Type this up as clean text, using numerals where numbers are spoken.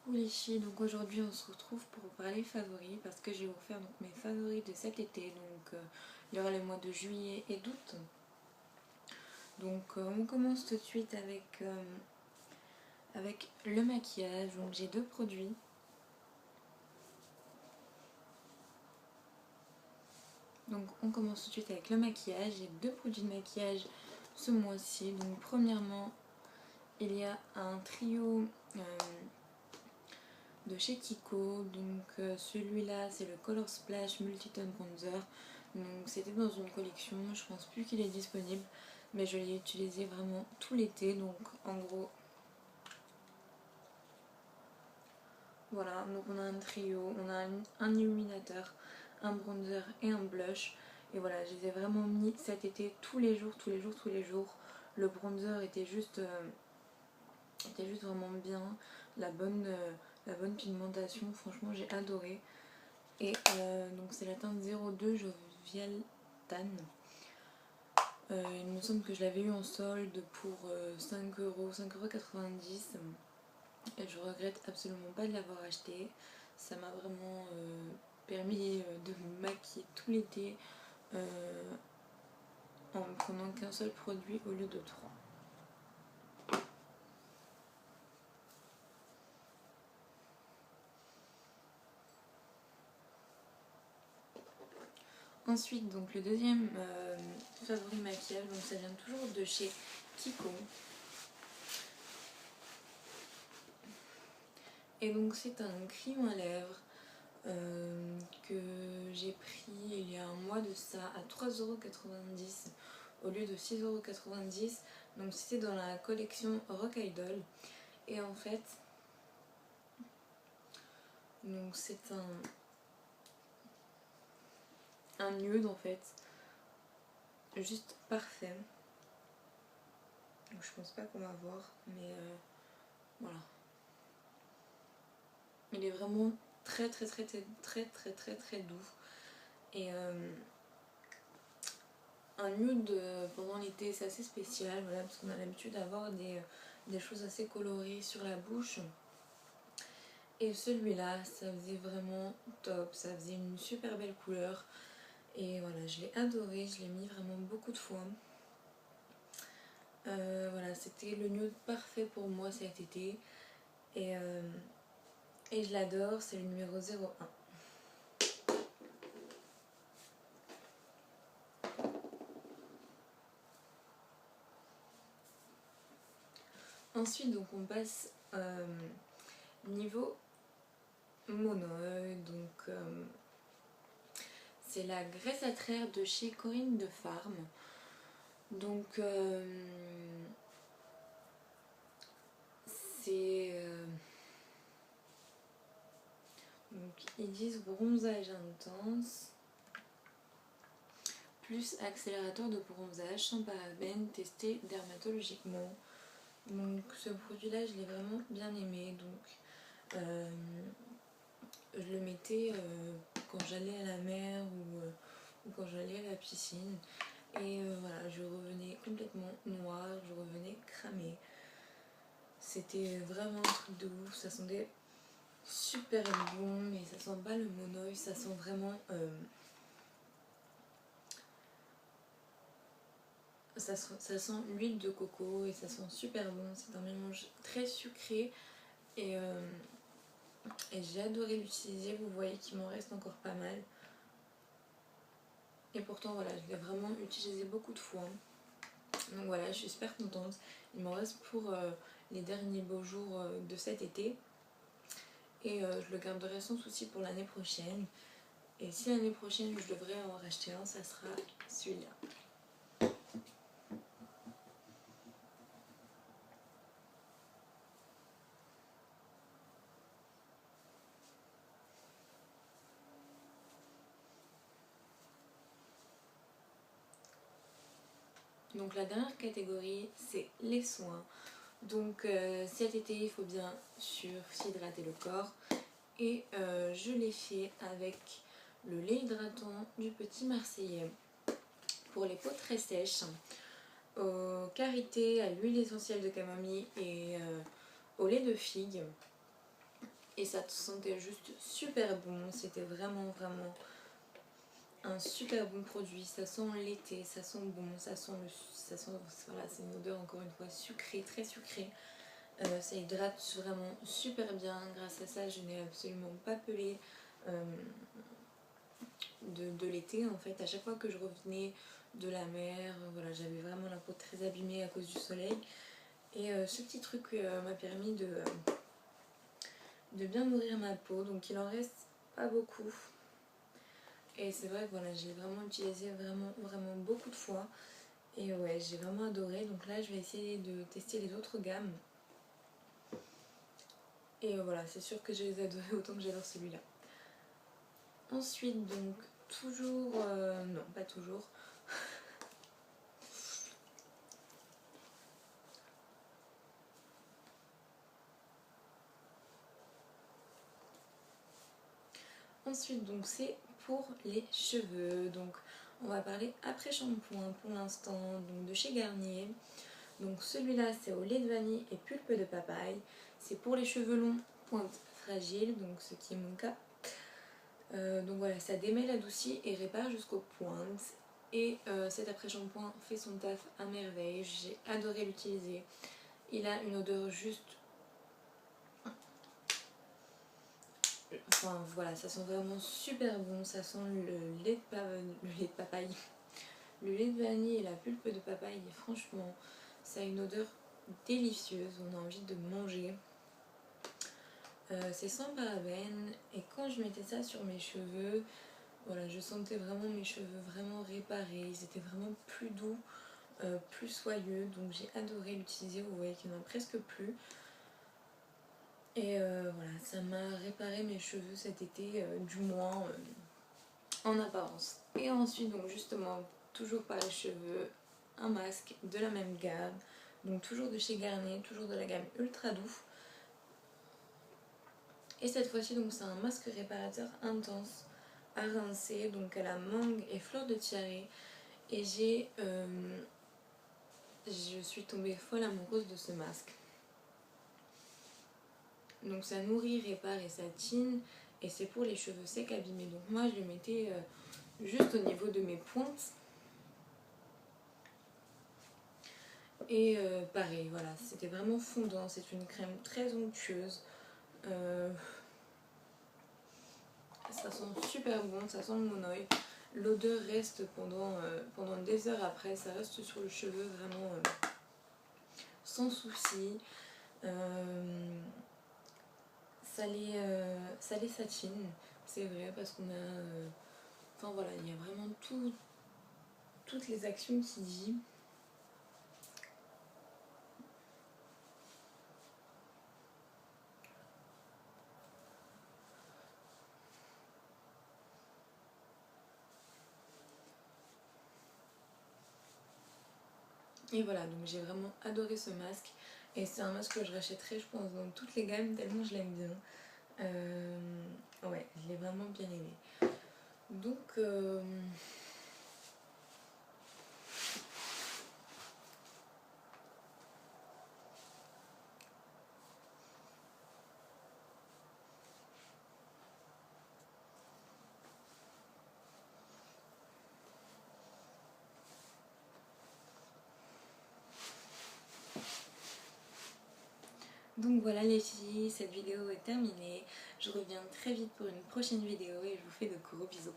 Coucou les filles, donc aujourd'hui on se retrouve pour parler favoris parce que je vais vous faire donc mes favoris de cet été. Donc il y aura les mois de juillet et d'août. Donc on commence tout de suite avec le maquillage. Donc j'ai deux produits. Donc on commence tout de suite avec le maquillage. J'ai deux produits de maquillage ce mois-ci. Donc premièrement il y a un trio de chez Kiko, donc celui-là c'est le Color Splash Multitone Bronzer. Donc c'était dans une collection, je pense plus qu'il est disponible, mais je l'ai utilisé vraiment tout l'été. Donc en gros voilà, donc on a un trio, on a un illuminateur, un bronzer et un blush. Et voilà, je les ai vraiment mis cet été tous les jours, tous les jours, tous les jours. Le bronzer était juste vraiment bien, la bonne pigmentation, franchement j'ai adoré. Et donc c'est la teinte 02 Jovial Tan. Il me semble que je l'avais eu en solde pour 5,90 €. Et je regrette absolument pas de l'avoir acheté. Ça m'a vraiment permis de me maquiller tout l'été en ne prenant qu'un seul produit au lieu de trois. Ensuite, donc le deuxième favori maquillage, donc ça vient toujours de chez Kiko. Et donc c'est un crayon à lèvres que j'ai pris il y a un mois de ça à 3,90 € au lieu de 6,90 €. Donc c'était dans la collection Rock Idol. Et en fait, donc c'est un nude en fait, juste parfait. Donc je pense pas qu'on va voir, mais voilà. Il est vraiment très très très très très très très très doux. Et un nude pendant l'été c'est assez spécial, voilà, parce qu'on a l'habitude d'avoir des choses assez colorées sur la bouche. Et celui-là, ça faisait vraiment top, ça faisait une super belle couleur. Et voilà, je l'ai adoré, je l'ai mis vraiment beaucoup de fois. Voilà, c'était le nude parfait pour moi cet été. Et je l'adore, c'est le numéro 01. Ensuite, donc on passe niveau mono-œil. Donc c'est la graisse à traire de chez Corinne de Farm. Donc c'est donc ils disent bronzage intense plus accélérateur de bronzage sans parabènes, testé dermatologiquement. Donc ce produit là je l'ai vraiment bien aimé. Donc je le mettais quand j'allais à la mer ou quand j'allais à la piscine. Et voilà, je revenais complètement noire, je revenais cramée. C'était vraiment un truc de ouf, ça sentait super bon, mais ça sent pas le monoï, ça sent vraiment... ça sent l'huile de coco et ça sent super bon, c'est un mélange très sucré et j'ai adoré l'utiliser, vous voyez qu'il m'en reste encore pas mal. Et pourtant voilà, je l'ai vraiment utilisé beaucoup de fois. Donc voilà, je suis super contente. Il m'en reste pour les derniers beaux jours de cet été. Et je le garderai sans souci pour l'année prochaine. Et si l'année prochaine je devrais en racheter un, ça sera celui-là. Donc la dernière catégorie, c'est les soins. Donc cet été, il faut bien sûr s'hydrater le corps. Et je l'ai fait avec le lait hydratant du Petit Marseillais pour les peaux très sèches, au karité, à l'huile essentielle de camomille et au lait de figue. et ça sentait juste super bon. C'était vraiment un super bon produit. Ça sent l'été, ça sent bon, voilà, c'est une odeur encore une fois sucrée, très sucrée. Ça hydrate vraiment super bien. Grâce à ça, je n'ai absolument pas pelé de l'été en fait. À chaque fois que je revenais de la mer, voilà, j'avais vraiment la peau très abîmée à cause du soleil. Et ce petit truc m'a permis de bien nourrir ma peau. Donc il en reste pas beaucoup. Et c'est vrai que voilà, je l'ai vraiment utilisé vraiment beaucoup de fois. Et ouais, j'ai vraiment adoré. Donc là, je vais essayer de tester les autres gammes. Et voilà, c'est sûr que je les adorais autant que j'adore celui-là. Ensuite, donc, toujours... non, pas toujours. Ensuite, donc, c'est pour les cheveux. Donc, on va parler après shampoing pour l'instant, donc de chez Garnier. Donc, celui-là, c'est au lait de vanille et pulpe de papaye. C'est pour les cheveux longs, pointe fragile, donc ce qui est mon cas. Donc voilà, ça démêle, adoucit et répare jusqu'aux pointes. Et cet après-shampoing fait son taf à merveille. J'ai adoré l'utiliser. Il a une odeur juste... Enfin voilà, ça sent vraiment super bon. Ça sent le lait de papaye. Le lait de vanille et la pulpe de papaye. Et franchement, ça a une odeur délicieuse. On a envie de manger. C'est sans parabènes. Et quand je mettais ça sur mes cheveux... Voilà, je sentais vraiment mes cheveux vraiment réparés, ils étaient vraiment plus doux, plus soyeux, donc j'ai adoré l'utiliser. Vous voyez qu'il n'y en a presque plus. Et voilà, ça m'a réparé mes cheveux cet été, du moins en apparence. Et ensuite, donc justement, toujours par les cheveux, un masque de la même gamme, donc toujours de chez Garnier, toujours de la gamme Ultra Doux. Et cette fois-ci, donc c'est un masque réparateur intense à rincer, donc à la mangue et fleur de tiare. Et je suis tombée folle amoureuse de ce masque. Donc ça nourrit, répare et satine. Et c'est pour les cheveux secs abîmés. Donc moi je le mettais juste au niveau de mes pointes. Et pareil, voilà, c'était vraiment fondant. C'est une crème très onctueuse. Ça sent super bon, ça sent le monoï. L'odeur reste pendant des heures après. Ça reste sur le cheveu vraiment sans souci. Ça les satine, c'est vrai, parce qu'on a... enfin voilà, il y a vraiment toutes les actions qui dit. Et voilà, donc j'ai vraiment adoré ce masque. Et c'est un masque que je rachèterai, je pense, dans toutes les gammes, tellement je l'aime bien. Ouais, je l'ai vraiment bien aimé. Donc... Donc voilà les filles, cette vidéo est terminée. Je reviens très vite pour une prochaine vidéo et je vous fais de gros bisous.